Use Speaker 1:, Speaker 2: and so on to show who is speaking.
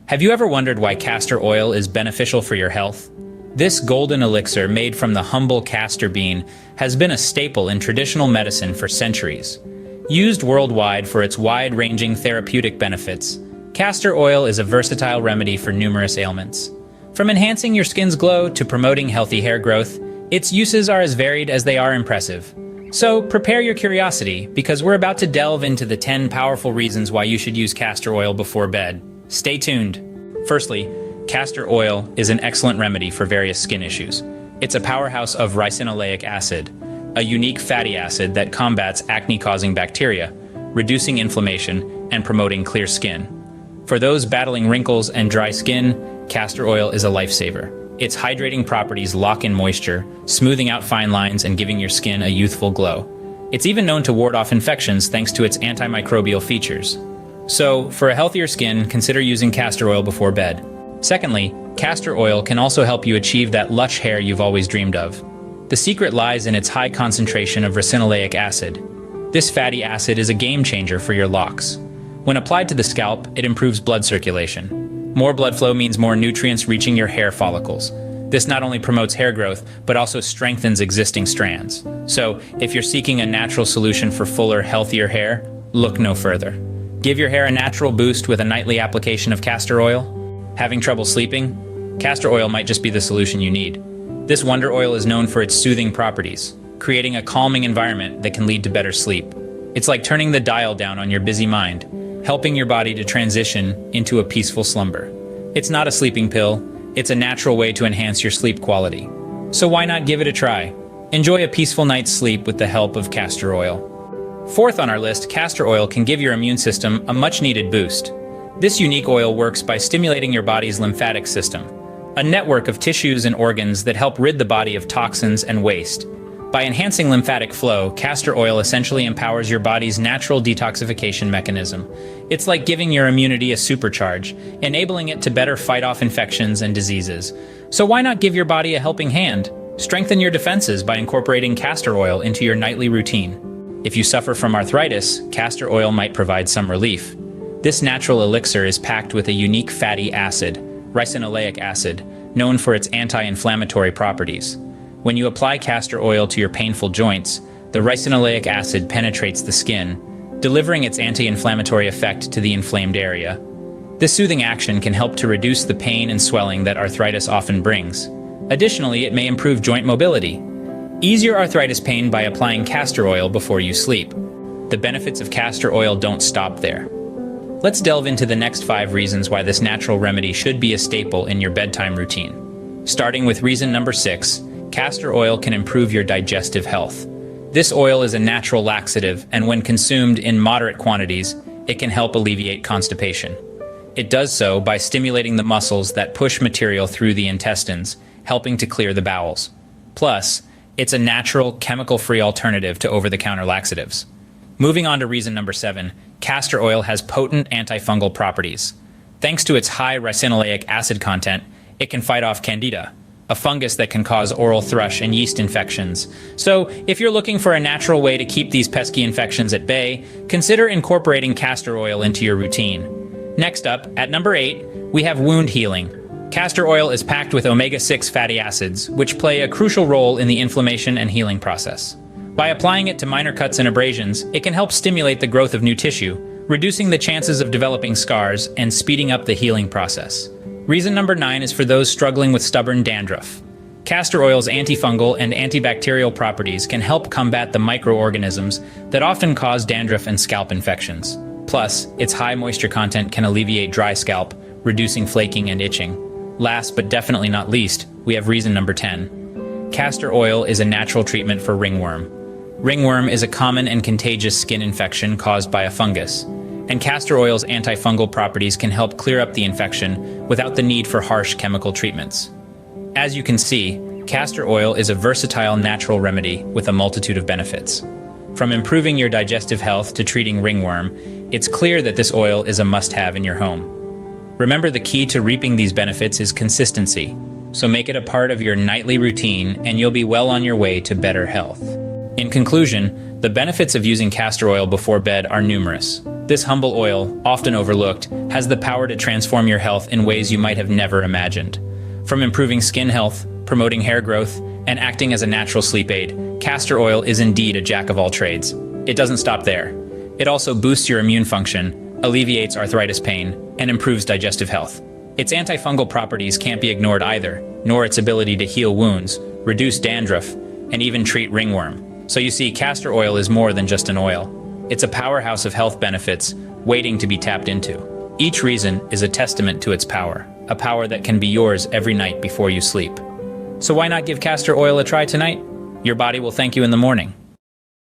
Speaker 1: Have you ever wondered why castor oil is beneficial for your health? This golden elixir made from the humble castor bean has been a staple in traditional medicine for centuries. Used worldwide for its wide-ranging therapeutic benefits, castor oil is a versatile remedy for numerous ailments. From enhancing your skin's glow to promoting healthy hair growth, its uses are as varied as they are impressive. So prepare your curiosity, because we're about to delve into the 10 powerful reasons why you should use castor oil before bed. Stay tuned. Firstly, castor oil is an excellent remedy for various skin issues. It's a powerhouse of ricinoleic acid, a unique fatty acid that combats acne-causing bacteria, reducing inflammation and promoting clear skin. For those battling wrinkles and dry skin, castor oil is a lifesaver. Its hydrating properties lock in moisture, smoothing out fine lines and giving your skin a youthful glow. It's even known to ward off infections thanks to its antimicrobial features. So, for a healthier skin, consider using castor oil before bed. Secondly, castor oil can also help you achieve that lush hair you've always dreamed of. The secret lies in its high concentration of ricinoleic acid. This fatty acid is a game changer for your locks. When applied to the scalp, it improves blood circulation. More blood flow means more nutrients reaching your hair follicles. This not only promotes hair growth, but also strengthens existing strands. So, if you're seeking a natural solution for fuller, healthier hair, look no further. Give your hair a natural boost with a nightly application of castor oil. Having trouble sleeping? Castor oil might just be the solution you need. This wonder oil is known for its soothing properties, creating a calming environment that can lead to better sleep. It's like turning the dial down on your busy mind, helping your body to transition into a peaceful slumber. It's not a sleeping pill, it's a natural way to enhance your sleep quality. So why not give it a try? Enjoy a peaceful night's sleep with the help of castor oil. Fourth on our list, castor oil can give your immune system a much-needed boost. This unique oil works by stimulating your body's lymphatic system, a network of tissues and organs that help rid the body of toxins and waste. By enhancing lymphatic flow, castor oil essentially empowers your body's natural detoxification mechanism. It's like giving your immunity a supercharge, enabling it to better fight off infections and diseases. So why not give your body a helping hand? Strengthen your defenses by incorporating castor oil into your nightly routine. If you suffer from arthritis, castor oil might provide some relief. This natural elixir is packed with a unique fatty acid, ricinoleic acid, known for its anti-inflammatory properties. When you apply castor oil to your painful joints, the ricinoleic acid penetrates the skin, delivering its anti-inflammatory effect to the inflamed area. This soothing action can help to reduce the pain and swelling that arthritis often brings. Additionally, it may improve joint mobility. Ease your arthritis pain by applying castor oil before you sleep. The benefits of castor oil don't stop there. Let's delve into the next 5 reasons why this natural remedy should be a staple in your bedtime routine. Starting with reason number 6, castor oil can improve your digestive health. This oil is a natural laxative, and when consumed in moderate quantities, it can help alleviate constipation. It does so by stimulating the muscles that push material through the intestines, helping to clear the bowels. Plus, it's a natural, chemical-free alternative to over-the-counter laxatives. Moving on to reason number 7, castor oil has potent antifungal properties. Thanks to its high ricinoleic acid content, it can fight off candida, a fungus that can cause oral thrush and yeast infections. So, if you're looking for a natural way to keep these pesky infections at bay, consider incorporating castor oil into your routine. Next up, at number 8, we have wound healing. Castor oil is packed with omega-6 fatty acids, which play a crucial role in the inflammation and healing process. By applying it to minor cuts and abrasions, it can help stimulate the growth of new tissue, reducing the chances of developing scars and speeding up the healing process. Reason number 9 is for those struggling with stubborn dandruff. Castor oil's antifungal and antibacterial properties can help combat the microorganisms that often cause dandruff and scalp infections. Plus, its high moisture content can alleviate dry scalp, reducing flaking and itching. Last but definitely not least, we have reason number 10. Castor oil is a natural treatment for ringworm. Ringworm is a common and contagious skin infection caused by a fungus, and castor oil's antifungal properties can help clear up the infection without the need for harsh chemical treatments. As you can see, castor oil is a versatile natural remedy with a multitude of benefits. From improving your digestive health to treating ringworm, it's clear that this oil is a must-have in your home. Remember, the key to reaping these benefits is consistency, so make it a part of your nightly routine and you'll be well on your way to better health. In conclusion, the benefits of using castor oil before bed are numerous. This humble oil, often overlooked, has the power to transform your health in ways you might have never imagined. From improving skin health, promoting hair growth, and acting as a natural sleep aid, castor oil is indeed a jack of all trades. It doesn't stop there. It also boosts your immune function, alleviates arthritis pain, and improves digestive health. Its antifungal properties can't be ignored either, nor its ability to heal wounds, reduce dandruff, and even treat ringworm. So you see, castor oil is more than just an oil. It's a powerhouse of health benefits waiting to be tapped into. Each reason is a testament to its power, a power that can be yours every night before you sleep. So why not give castor oil a try tonight? Your body will thank you in the morning.